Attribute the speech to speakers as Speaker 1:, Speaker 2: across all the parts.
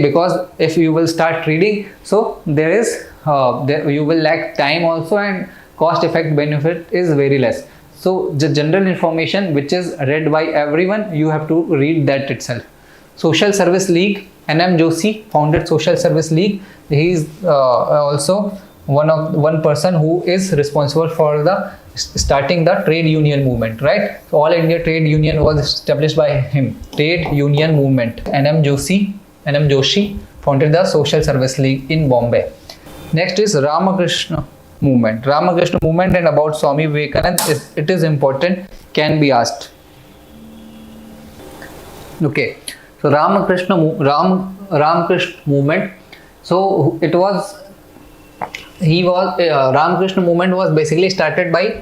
Speaker 1: because if you will start reading, so there is you will lack time also, and cost effect benefit is very less. So the general information which is read by everyone, you have to read that itself. Social Service League, N.M. Joshi founded Social Service League. He is also one person who is responsible for the starting the trade union movement, right? So All India Trade Union was established by him. Trade Union movement. N.M. Joshi founded the Social Service League in Bombay. Next is Ramakrishna movement. Ramakrishna movement, and about Swami Vivekananda, it is important, can be asked. Okay, so Ramakrishna movement. So Ramakrishna movement was basically started by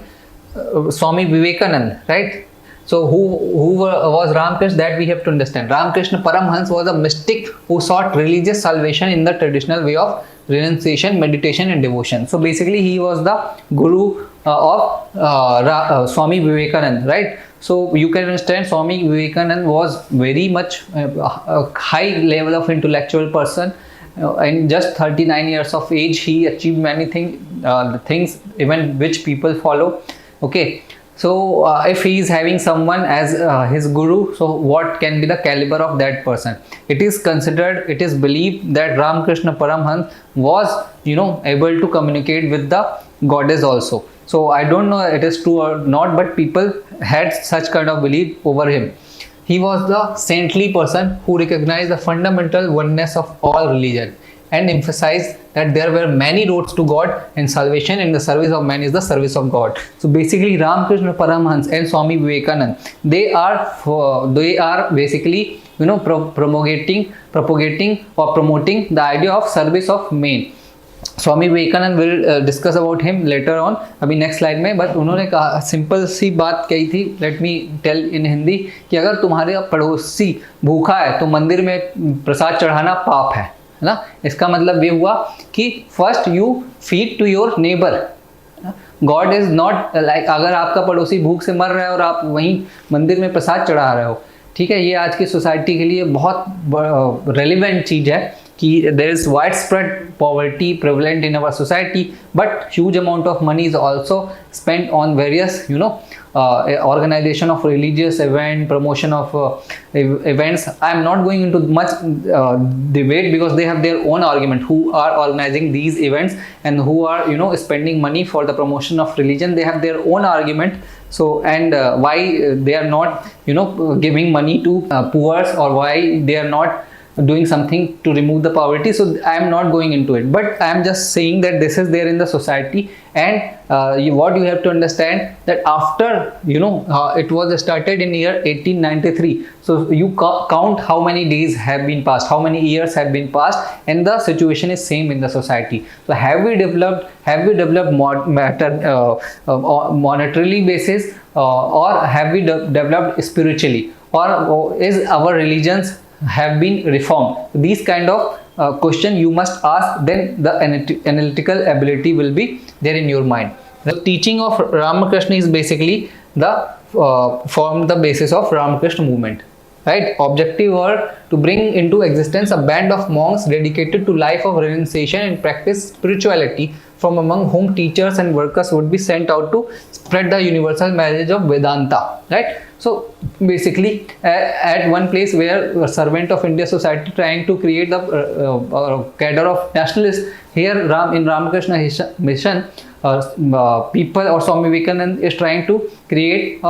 Speaker 1: Swami Vivekananda, right? So who was Ramakrishna, that we have to understand. Ramakrishna Paramhans was a mystic who sought religious salvation in the traditional way of renunciation, meditation and devotion. So basically he was the guru of Swami Vivekananda, right? So you can understand Swami Vivekananda was very much a high level of intellectual person. In just 39 years of age, he achieved many things even which people follow. Okay, so if he is having someone as his guru, so what can be the caliber of that person? It is considered, it is believed that Ramakrishna Paramhans was able to communicate with the goddess also. So I don't know it is true or not, but people had such kind of belief over him. He was the saintly person who recognized the fundamental oneness of all religion and emphasized that there were many roads to God, and salvation in the service of man is the service of God. So basically Ramakrishna Paramhans and Swami Vivekananda, they are basically propagating or promoting the idea of service of man. Swami Vivekananda will discuss about him later on, अभी next slide में. But उन्होंने कहा, simple सी बात कही थी, let me tell in Hindi, कि अगर तुम्हारे पड़ोसी भूखा है तो मंदिर में प्रसाद चढ़ाना पाप है ना. इसका मतलब ये हुआ कि first you feed to your neighbour. God is not like, अगर आपका पड़ोसी भूख से मर रहा है और आप वहीं मंदिर में प्रसाद चढ़ा रहे हो, ठीक है, ये आज की सोसाइटी के लिए बहुत रेलिवेंट चीज़ है कि there is widespread poverty prevalent in our society, but huge amount of money is also spent on various organization of religious event, promotion of events. I am not going into much debate because they have their own argument, who are organizing these events and who are spending money for the promotion of religion. They have their own argument. So and why they are not giving money to poor, or why they are not doing something to remove the poverty. So I am not going into it, but I am just saying that this is there in the society. And what you have to understand, that after it was started in year 1893, so you count how many days have been passed, how many years have been passed, and the situation is same in the society. So have we developed monetarily basis, or have we developed spiritually, or is our religions have been reformed? These kind of question you must ask, then the analytical ability will be there in your mind. The teaching of Ramakrishna is basically the form the basis of Ramakrishna movement, right? Objective were to bring into existence a band of monks dedicated to life of renunciation and practice spirituality, from among whom teachers and workers would be sent out to spread the universal message of Vedanta, right? So basically at one place where a servant of India society trying to create the cadre of nationalists, here in Ramakrishna mission, people, or Swami Vivekananda is trying to create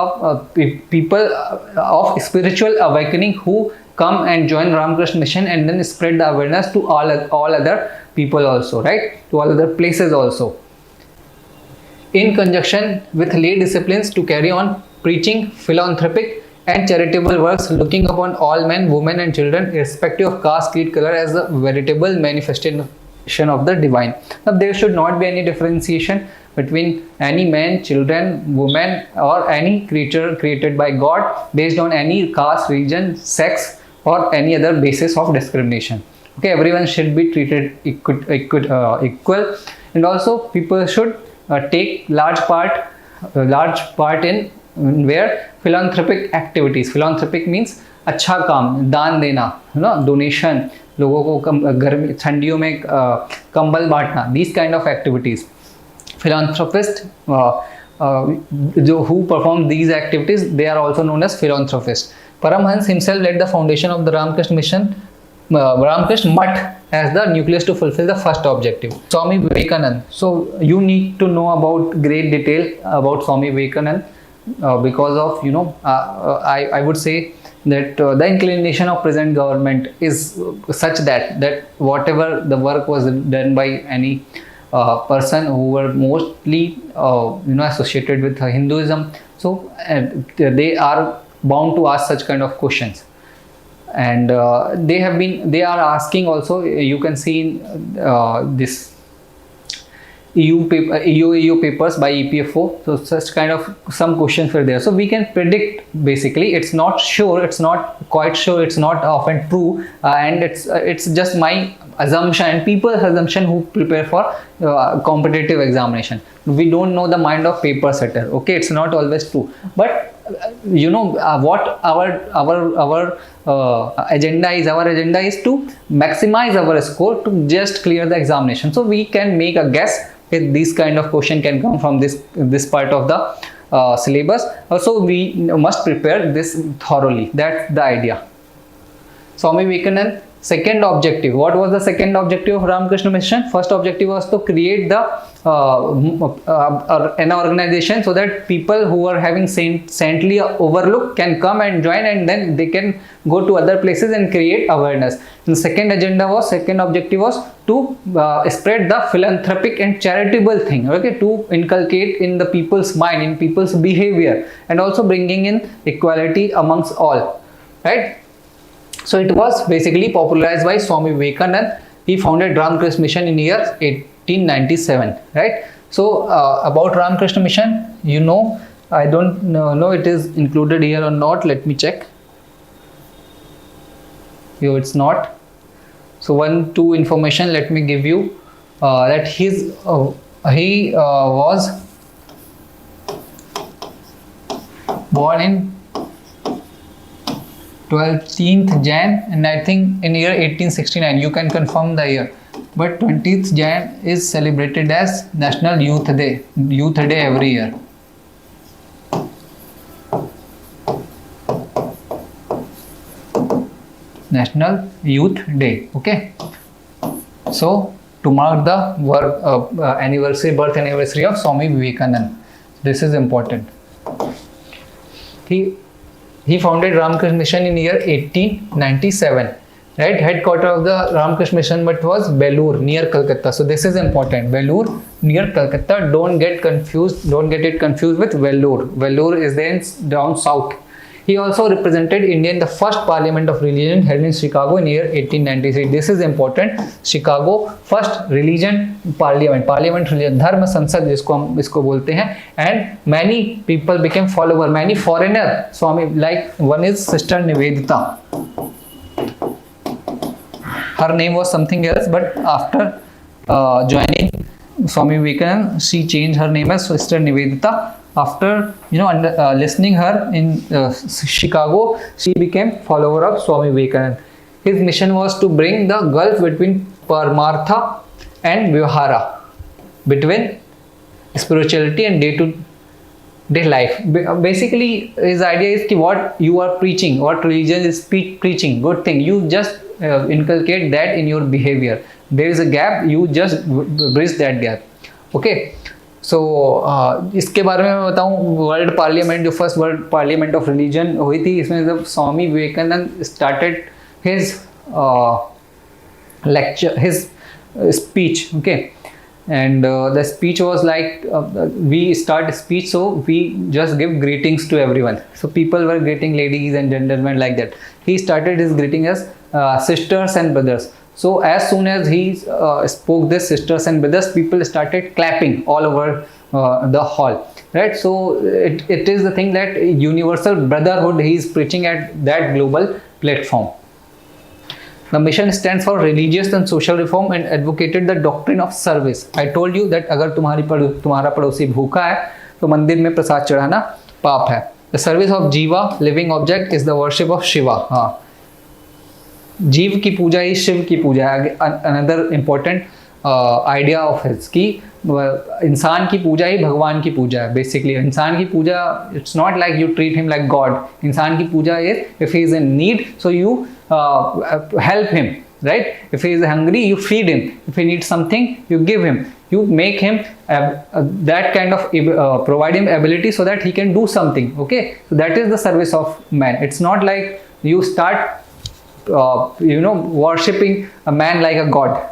Speaker 1: people of spiritual awakening who come and join Ramakrishna mission, and then spread the awareness to all other people also, right? To all other places also, in conjunction with lay disciplines, to carry on preaching, philanthropic and charitable works, looking upon all men, women and children, irrespective of caste, creed, color, as a veritable manifestation of the divine. Now there should not be any differentiation between any man, children, women, or any creature created by God based on any caste, religion, sex, or any other basis of discrimination. Okay, everyone should be treated equal, and also people should take large part in where philanthropic activities. Philanthropic means अच्छा काम, दान देना, donation, लोगों को गर्मी ठंडियों में कंबल बांटना, these kind of activities. Philanthropist, who perform these activities, they are also known as philanthropists. Paramhans himself led the foundation of the Ramakrishna Mission, Ramakrishna Mutt, as the nucleus to fulfill the first objective. Swami Vivekanand. So you need to know about great detail about Swami Vivekanand because of, I would say that the inclination of present government is such that whatever the work was done by any person who were mostly associated with Hinduism, so they are bound to ask such kind of questions, and they are asking also. You can see in this EU papers by EPFO, so such kind of some questions were there, so we can predict. Basically, it's not sure, it's not quite sure, it's not often true, and it's just my assumption and people's assumption who prepare for competitive examination. We don't know the mind of paper setter. Okay, it's not always true, but what our agenda is. Our agenda is to maximize our score to just clear the examination. So we can make a guess if this kind of question can come from this part of the syllabus. Also, we must prepare this thoroughly. That's the idea. Swami Vivekanand. Second objective. What was the second objective of Ramakrishna Mission? First objective was to create an organization so that people who are having saintly overlooked can come and join, and then they can go to other places and create awareness. And second objective was to spread the philanthropic and charitable thing. Okay, to inculcate in the people's mind, in people's behavior, and also bringing in equality amongst all. Right. So it was basically popularized by Swami Vivekanand. He founded Ramakrishna Mission in year 1897, right? So about Ramakrishna Mission, I don't know it is included here or not. Let me check. Here it's not. So two information let me give you, that he was born in 12th Jan, and I think in year 1869. You can confirm the year, but 20th Jan is celebrated as National Youth Day every year. National Youth Day. Okay, so to mark the birth anniversary of Swami Vivekanand. This is important. He founded Ramakrishna Mission in year 1897. Right, headquarters of the Ramakrishna Mission but was Belur near Calcutta. So this is important. Belur near Calcutta. Don't get it confused with Vellore. Vellore is then down south. He also represented India in the first Parliament of Religion held in Chicago in year 1893. This is important. Chicago first religion parliament religion धर्म संसद जिसको हम इसको बोलते हैं, and many people became follower, many foreigner Swami, like one is Sister Nivedita. Her name was something else, but after joining Swami Vivekanand, she changed her name as Sister Nivedita. After listening her in Chicago, she became follower of Swami Vivekanand. His mission was to bring the gulf between Paramartha and Vyavahara, between spirituality and day-to-day life. Basically, his idea is what you are preaching, what religion is preaching, good thing. You just inculcate that in your behavior. There is a gap, you just bridge that gap. Okay. सो इसके बारे में मैं बताऊं, world parliament, जो first world parliament of religion हुई थी, इसमें जब Swami Vivekananda started his lecture, his speech, okay, and the speech was like, we start speech, so we just give greetings to everyone. So people were greeting ladies and gentlemen like that. He started his greeting as sisters and brothers. So as soon as he spoke this sisters and brothers, people started clapping all over the hall, right? So it is the thing that universal brotherhood he is preaching at that global platform. The mission stands for religious and social reform and advocated the doctrine of service. I told you that अगर तुम्हारा पड़ोसी भूखा है तो मंदिर में प्रसाद चढ़ाना पाप है. The service of Jiva, living object, is the worship of Shiva. जीव की पूजा ही शिव की पूजा है. Another important idea of his कि इंसान की पूजा ही भगवान की पूजा है. बेसिकली इंसान की पूजा, it's not like you treat him like God. इंसान की पूजा is if he is in need so you help him, right? If he is hungry, you feed him. If he needs something, you give him. You make him that kind of provide him ability so that he can do something. Okay, so that is the service of man. It's not like you start worshipping a man like a god.